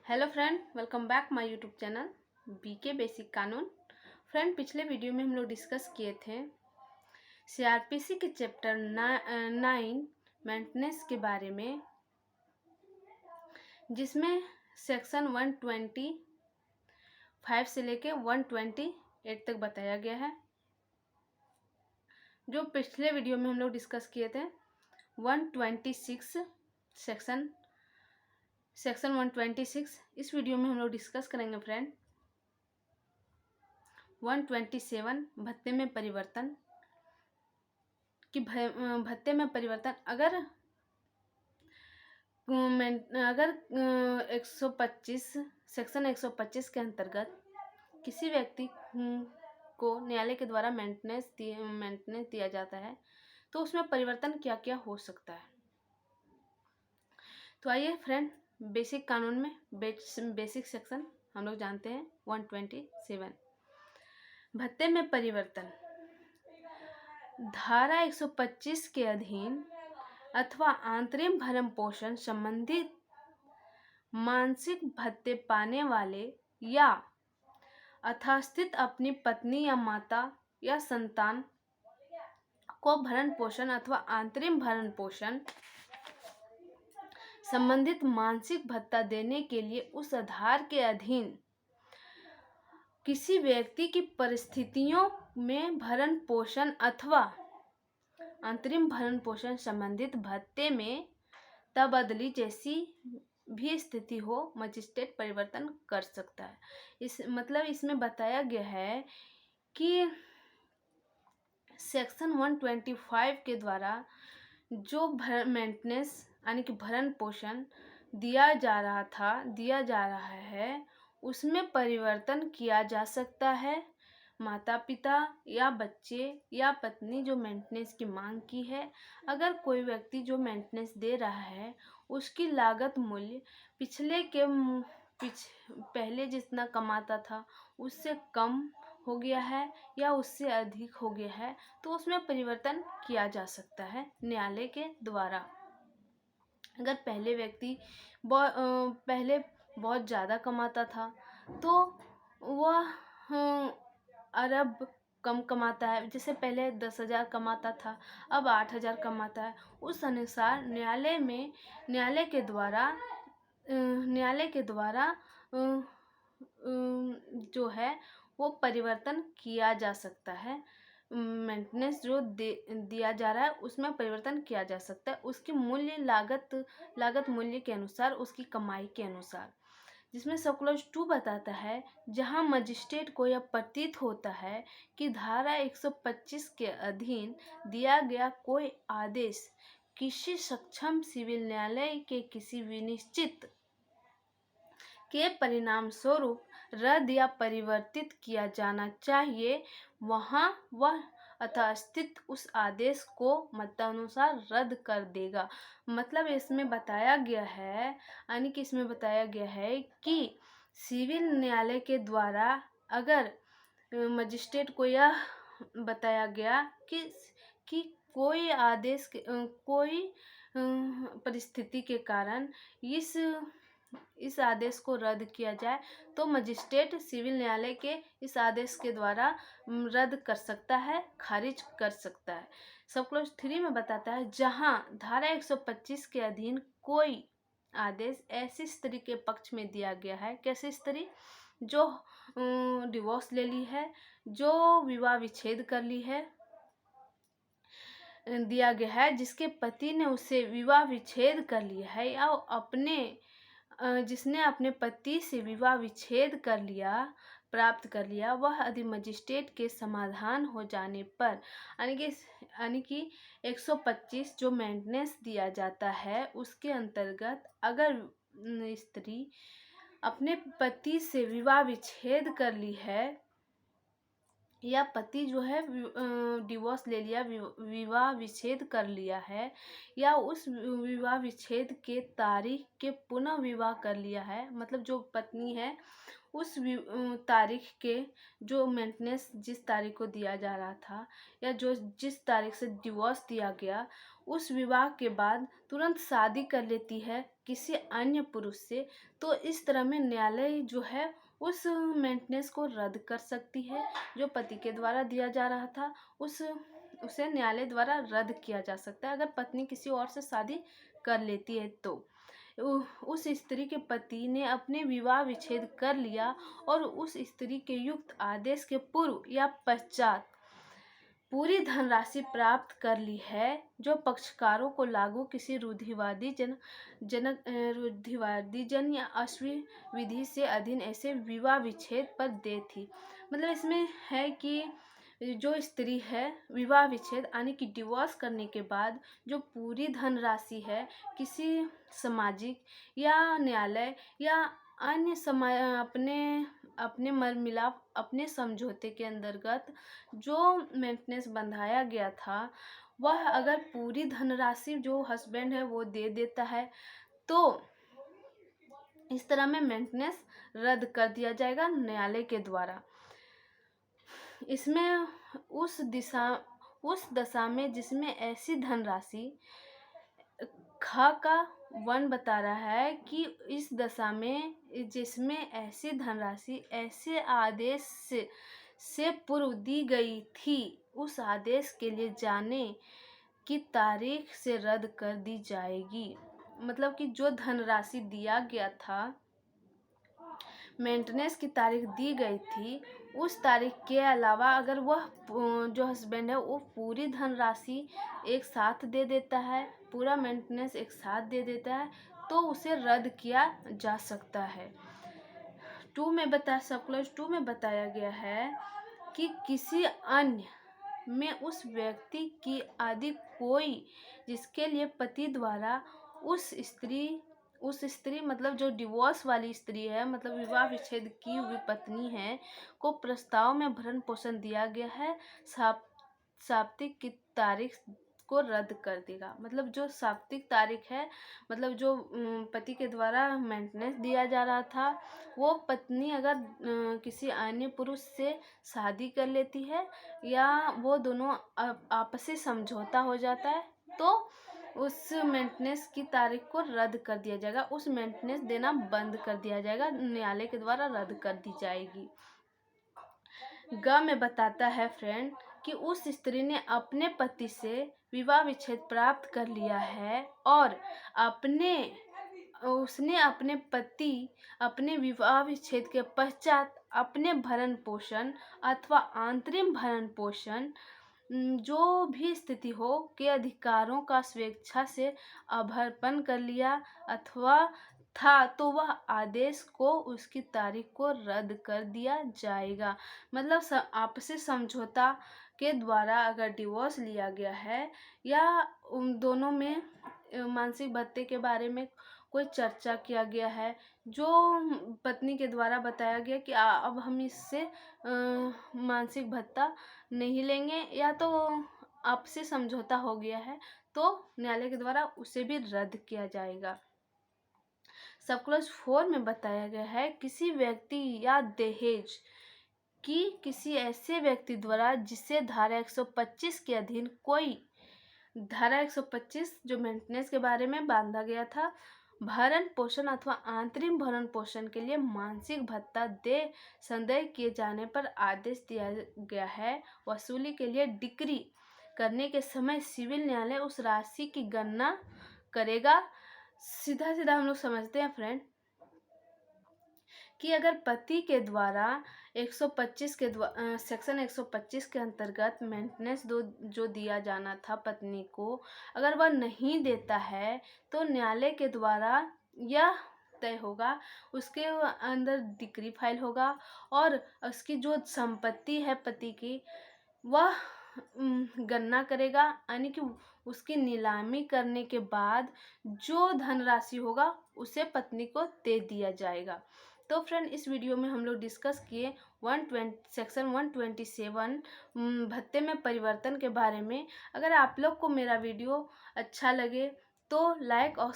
Hello friend, welcome back my YouTube channel BK basic कानून। Friend, पिछले video में हम लोग डिस्कस किए थे सीआरपीसी के चैप्टर 9 मेंटेनेंस के बारे में, जिसमें सेक्शन 125 से लेके 128 तक बताया गया है। जो पिछले वीडियो में हम लोग डिस्कस किए थे 126 सेक्शन 126, इस वीडियो में हम लोग डिस्कस करेंगे फ्रेंड 127 भत्ते में परिवर्तन कि भत्ते में परिवर्तन अगर 125 सेक्शन 125 के अंतर्गत किसी व्यक्ति को न्यायालय के द्वारा मेंटेनेंस दिया जाता है तो उसमें परिवर्तन क्या क्या हो सकता है। तो आइए फ्रेंड, बेसिक कानून में बेसिक सेक्शन हम लोग जानते हैं 127 भत्ते में परिवर्तन। धारा 125 के अधीन अथवा आंतरिक भरण पोषण संबंधित मानसिक भत्ते पाने वाले या यथास्थित अपनी पत्नी या माता या संतान को भरण पोषण अथवा आंतरिक भरण पोषण संबंधित मानसिक भत्ता देने के लिए उस आधार के अधीन किसी व्यक्ति की परिस्थितियों में भरण पोषण अथवा अंतरिम भरण पोषण संबंधित भत्ते में तबदली जैसी भी स्थिति हो, मजिस्ट्रेट परिवर्तन कर सकता है। इसमें बताया गया है कि सेक्शन 125 के द्वारा जो मेंटेनेंस यानी कि भरण पोषण दिया जा रहा है उसमें परिवर्तन किया जा सकता है। माता पिता या बच्चे या पत्नी जो मेंटेनेंस की मांग की है, अगर कोई व्यक्ति जो मेंटेनेंस दे रहा है उसकी लागत मूल्य पहले जितना कमाता था उससे कम हो गया है या उससे अधिक हो गया है, तो उसमें परिवर्तन किया जा सकता है न्यायालय के द्वारा। अगर पहले व्यक्ति पहले बहुत ज़्यादा कमाता था तो वह अरब कम कमाता है, जैसे पहले 10,000 कमाता था अब 8,000 कमाता है, उस अनुसार न्यायालय के द्वारा जो है वो परिवर्तन किया जा सकता है। मेंटेनेंस जो दिया जा रहा है उसमें परिवर्तन किया जा सकता है उसकी लागत मूल्य के अनुसार, उसकी कमाई के अनुसार। जिसमें सब क्लॉज 2 बताता है, जहां मजिस्ट्रेट को यह प्रतीत होता है कि धारा 125 के अधीन दिया गया कोई आदेश किसी सक्षम सिविल न्यायालय के किसी विनिश्चित के परिणाम स्वरूप रद्द या परिवर्तित किया जाना चाहिए, वहां वह यथास्थित उस आदेश को मतानुसार रद्द कर देगा। मतलब इसमें बताया गया है कि सिविल न्यायालय के द्वारा अगर मजिस्ट्रेट को यह बताया गया कि कोई आदेश कोई परिस्थिति के कारण इस आदेश को रद्द किया जाए तो मजिस्ट्रेट सिविल न्यायालय के इस आदेश के द्वारा रद्द कर सकता है, खारिज कर सकता है। सब क्लॉज 3 में बताता है, जहां धारा 125 के अधीन कोई आदेश ऐसी स्त्री के पक्ष में दिया गया है, कैसी स्त्री जो डिवोर्स ले ली है, जो विवाह विच्छेद कर ली है, दिया गया है, जिसके पति ने उसे विवाह विच्छेद कर लिया है या जिसने अपने पति से विवाह विच्छेद प्राप्त कर लिया, वह यदि मजिस्ट्रेट के समाधान हो जाने पर यानी कि 125 जो मेंटेनेंस दिया जाता है उसके अंतर्गत अगर स्त्री अपने पति से विवाह विच्छेद कर ली है या पति जो है डिवोर्स ले लिया, विवाह विच्छेद कर लिया है, या उस विवाह विच्छेद के तारीख के पुनः विवाह कर लिया है, मतलब जो पत्नी है उस तारीख के जो मेंटेनेंस जिस तारीख को दिया जा रहा था या जिस तारीख से डिवोर्स दिया गया, उस विवाह के बाद तुरंत शादी कर लेती है, किसी अन्य पुरुष से, तो इस तरह में न्यायालय जो है उस मेंटेनेंस को रद्द कर सकती है। जो पति के द्वारा दिया जा रहा था उसे न्यायालय द्वारा रद्द किया जा सकता है, अगर पत्नी किसी और से शादी कर लेती है तो। उस स्त्री के पति ने अपने विवाह विच्छेद कर लिया और उस स्त्री के युक्त आदेश के पूर्व या पश्चात पूरी धनराशि प्राप्त कर ली है, जो पक्षकारों को लागू किसी रूढ़िवादी जन या अश्लील विधि से अधीन ऐसे विवाह विच्छेद पर दे थी। मतलब इसमें है कि जो स्त्री है विवाह विच्छेद यानी कि डिवोर्स करने के बाद जो पूरी धनराशि है किसी सामाजिक या न्यायालय या अन्य अपने मर मिलाप अपने समझौते के अंतर्गत जो मेंटेनेंस बंधाया गया था, वह अगर पूरी धनराशि जो हस्बैंड है वो दे देता है तो इस तरह में मेंटेनेंस रद्द कर दिया जाएगा न्यायालय के द्वारा। इसमें उस दशा में जिसमें ऐसी धनराशि ख का 1 बता रहा है कि इस दशा में जिसमें ऐसी धनराशि ऐसे आदेश से पूर्व दी गई थी, उस आदेश के लिए जाने की तारीख से रद्द कर दी जाएगी। मतलब कि जो धनराशि दिया गया था, मेंटेनेंस की तारीख दी गई थी, उस तारीख के अलावा अगर वह जो हस्बैंड है वो पूरी धनराशि एक साथ दे देता है, पूरा मेंटेनेंस एक साथ दे देता है, तो उसे रद्द किया जा सकता है। सब क्लॉज 2 में बताया गया है कि किसी अन्य में उस व्यक्ति की आदि कोई जिसके लिए पति द्वारा उस स्त्री मतलब जो डिवोर्स वाली स्त्री है, मतलब विवाह विच्छेद की हुई पत्नी है, को प्रस्ताव में भरण पोषण दिया गया है, शाब्दिक की तारीख को रद्द कर देगा। मतलब जो शाब्दिक तारीख है, मतलब जो पति के द्वारा मेंटेनेंस दिया जा रहा था, वो पत्नी अगर किसी अन्य पुरुष से शादी कर लेती है या वो दोनों आपसी समझौता हो जाता है, तो उस मेंटेनेंस की तारीख को रद्द कर दिया जाएगा, उस मेंटेनेंस देना बंद कर दिया जाएगा, न्यायालय के द्वारा रद्द कर दी जाएगी। ग में बताता है फ्रेंड कि उस स्त्री ने अपने पति से विवाह विच्छेद प्राप्त कर लिया है और उसने अपने विवाह विच्छेद के पश्चात अपने भरण पोषण अथवा आंतरिक भरण पोषण जो भी स्थिति हो के अधिकारों का स्वेच्छा से अभ्यर्पण कर लिया अथवा था, तो वह आदेश को उसकी तारीख को रद्द कर दिया जाएगा। मतलब आपसी समझौता के द्वारा अगर डिवोर्स लिया गया है या उन दोनों में मानसिक भत्ते के बारे में कोई चर्चा किया गया है, जो पत्नी के द्वारा बताया गया कि अब हम इससे मानसिक भत्ता नहीं लेंगे, या तो आपसे समझौता हो गया है, तो न्यायालय के द्वारा उसे भी रद्द किया जाएगा। सब क्लॉज 4 में बताया गया है किसी व्यक्ति या दहेज कि किसी ऐसे व्यक्ति द्वारा जिसे धारा 125 के अधीन कोई धारा 125 जो मेंटेनेंस के बारे में बांधा गया था, भरण पोषण अथवा आंतरिक भरण पोषण के लिए मानसिक भत्ता दे संदेह किए जाने पर आदेश दिया गया है, वसूली के लिए डिक्री करने के समय सिविल न्यायालय उस राशि की गणना करेगा। सीधा हम लोग समझते हैं फ्रेंड कि अगर पति के द्वारा 125 के सेक्शन 125 के अंतर्गत मेंटेनेंस जो दिया जाना था पत्नी को, अगर वह नहीं देता है तो न्यायालय के द्वारा यह तय होगा, उसके अंदर डिक्री फाइल होगा और उसकी जो संपत्ति है पति की वह गणना करेगा, यानी कि उसकी नीलामी करने के बाद जो धनराशि होगा उसे पत्नी को दे दिया जाएगा। तो फ्रेंड इस वीडियो में हम लोग डिस्कस किए सेक्शन 127 भत्ते में परिवर्तन के बारे में। अगर आप लोग को मेरा वीडियो अच्छा लगे तो लाइक और